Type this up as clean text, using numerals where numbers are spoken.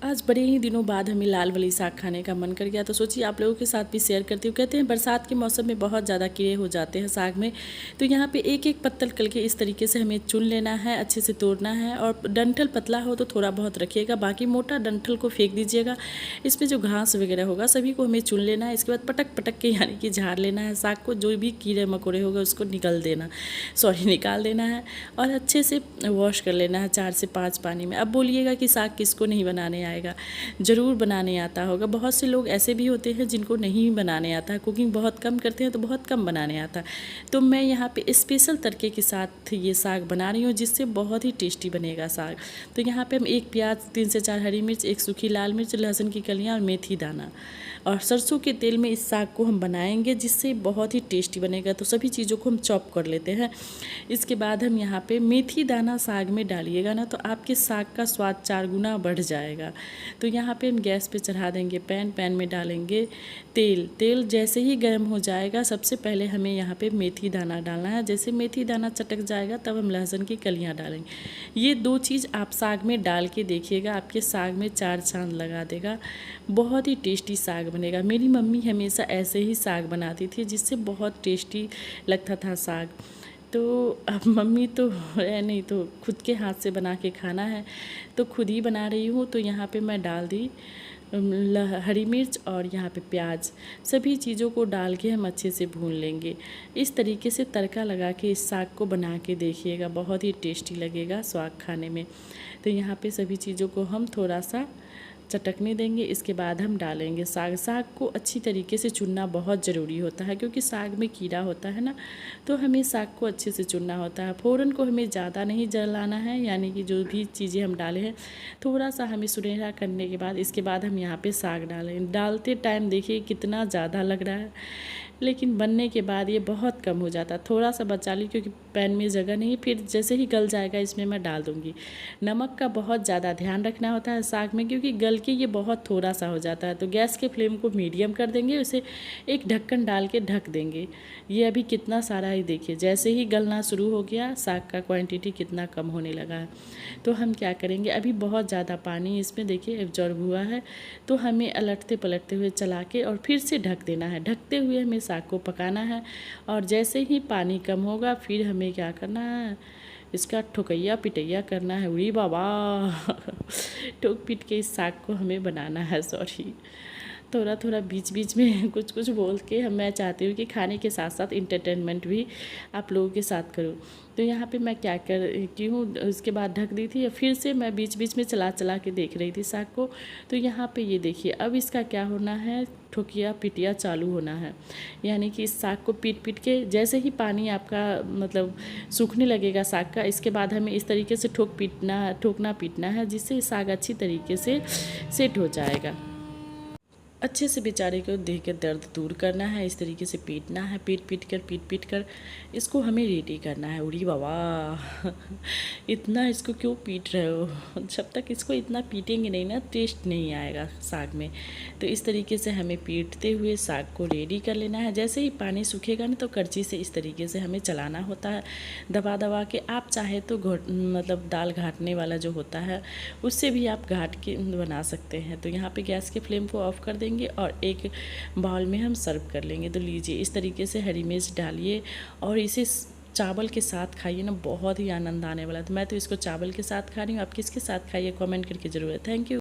आज बड़े ही दिनों बाद हमें लाल वाली साग खाने का मन कर गया, तो सोचिए आप लोगों के साथ भी शेयर करती हूँ। कहते हैं बरसात के मौसम में बहुत ज़्यादा कीड़े हो जाते हैं साग में। तो यहाँ पे एक एक पत्तल करके इस तरीके से हमें चुन लेना है, अच्छे से तोड़ना है। और डंठल पतला हो तो थोड़ा बहुत रखिएगा, बाकी मोटा डंठल को फेंक दीजिएगा। इसमें जो घास वगैरह होगा सभी को हमें चुन लेना है। इसके बाद पटक पटक के यानी कि झाड़ लेना है साग को, जो भी कीड़े मकोड़े होगा उसको निकाल देना है। और अच्छे से वॉश कर लेना है 4 से 5 पानी में। अब बोलिएगा कि साग किसको नहीं बनाने आएगा, ज़रूर बनाने आता होगा। बहुत से लोग ऐसे भी होते हैं जिनको नहीं बनाने आता है, कुकिंग बहुत कम करते हैं तो बहुत कम बनाने आता है। तो मैं यहाँ पे स्पेशल तड़के के साथ ये साग बना रही हूँ, जिससे बहुत ही टेस्टी बनेगा साग। तो यहाँ पे हम 1 प्याज, 3 से 4 हरी मिर्च, 1 सूखी लाल मिर्च, लहसुन की कलियाँ और मेथी दाना और सरसों के तेल में इस साग को हम बनाएंगे, जिससे बहुत ही टेस्टी बनेगा। तो सभी चीज़ों को हम चॉप कर लेते हैं। इसके बाद हम यहाँ पे मेथी दाना साग में डालिएगा ना, तो आपके साग का स्वाद 4 गुना बढ़ जाएगा। तो यहाँ पे हम गैस पे चढ़ा देंगे पैन में डालेंगे तेल जैसे ही गर्म हो जाएगा, सबसे पहले हमें यहाँ पे मेथी दाना डालना है। जैसे मेथी दाना चटक जाएगा तब हम लहसुन की कलियाँ डालेंगे। ये 2 चीज़ आप साग में डाल के देखिएगा, आपके साग में 4 चांद लगा देगा। बहुत ही टेस्टी साग बनेगा। मेरी मम्मी हमेशा ऐसे ही साग बनाती थी, जिससे बहुत टेस्टी लगता था साग। तो अब मम्मी तो है नहीं, तो खुद के हाथ से बना के खाना है, तो खुद ही बना रही हूँ। तो यहाँ पे मैं डाल दी हरी मिर्च और यहाँ पे प्याज, सभी चीज़ों को डाल के हम अच्छे से भून लेंगे। इस तरीके से तड़का लगा के इस साग को बना के देखिएगा, बहुत ही टेस्टी लगेगा साग खाने में। तो यहाँ पे सभी चीज़ों को हम थोड़ा सा चटकने देंगे। इसके बाद हम डालेंगे साग को अच्छी तरीके से चुनना बहुत ज़रूरी होता है, क्योंकि साग में कीड़ा होता है ना, तो हमें साग को अच्छे से चुनना होता है। फ़ौरन को हमें ज़्यादा नहीं जलाना है, यानी कि जो भी चीज़ें हम डाले हैं थोड़ा सा हमें सुनहरा करने के बाद इसके बाद हम यहाँ पे साग डालते टाइम देखिए कितना ज़्यादा लग रहा है, लेकिन बनने के बाद ये बहुत कम हो जाता है। थोड़ा सा बचा ली क्योंकि पैन में जगह नहीं, फिर जैसे ही गल जाएगा इसमें मैं डाल दूँगी। नमक का बहुत ज़्यादा ध्यान रखना होता है साग में, क्योंकि गल के ये बहुत थोड़ा सा हो जाता है। तो गैस के फ्लेम को मीडियम कर देंगे, उसे एक ढक्कन डाल के ढक देंगे। ये अभी कितना सारा ही देखिए, जैसे ही गलना शुरू हो गया साग का क्वांटिटी कितना कम होने लगा है। तो हम क्या करेंगे, अभी बहुत ज़्यादा पानी इसमें देखिए एब्जॉर्ब हुआ है, तो हमें अलटते पलटते हुए चला के और फिर से ढक देना है। ढकते हुए हमें साग को पकाना है, और जैसे ही पानी कम होगा फिर हमें क्या करना है, इसका ठोकैया पिटैया करना है। उड़ी बाबा ठोक पीट के इस साग को हमें बनाना है। सॉरी, थोड़ा थोड़ा बीच बीच में कुछ कुछ बोल के मैं चाहती हूँ कि खाने के साथ साथ इंटरटेनमेंट भी आप लोगों के साथ करूँ। तो यहाँ पे मैं क्या करती हूँ, उसके बाद ढक दी थी, फिर से मैं बीच बीच में चला चला के देख रही थी साग को। तो यहाँ पे ये देखिए अब इसका क्या होना है, ठोकिया पिटिया चालू होना है, यानी कि इस साग को पीट पीट के जैसे ही पानी आपका मतलब सूखने लगेगा साग का, इसके बाद हमें इस तरीके से ठोकना पीटना है, जिससे साग अच्छी तरीके से सेट हो जाएगा। अच्छे से बेचारे को देह के दर्द दूर करना है, इस तरीके से पीटना है, पीट पीट कर इसको हमें रेडी करना है। उड़ी बाबा इतना इसको क्यों पीट रहे हो, जब तक इसको इतना पीटेंगे नहीं ना टेस्ट नहीं आएगा साग में। तो इस तरीके से हमें पीटते हुए साग को रेडी कर लेना है। जैसे ही पानी सूखेगा ना, तो करछी से इस तरीके से हमें चलाना होता है, दबा दबा के। आप चाहे तो मतलब दाल घाटने वाला जो होता है उससे भी आप घाट के बना सकते हैं। तो यहाँ पे गैस के फ्लेम को ऑफ कर देंगे और एक बाउल में हम सर्व कर लेंगे। तो लीजिए इस तरीके से हरी मिर्च डालिए और इसे चावल के साथ खाइए ना, बहुत ही आनंद आने वाला है। तो मैं तो इसको चावल के साथ खा रही हूँ, आप किसके साथ खाइए कमेंट करके ज़रूर। Thank you.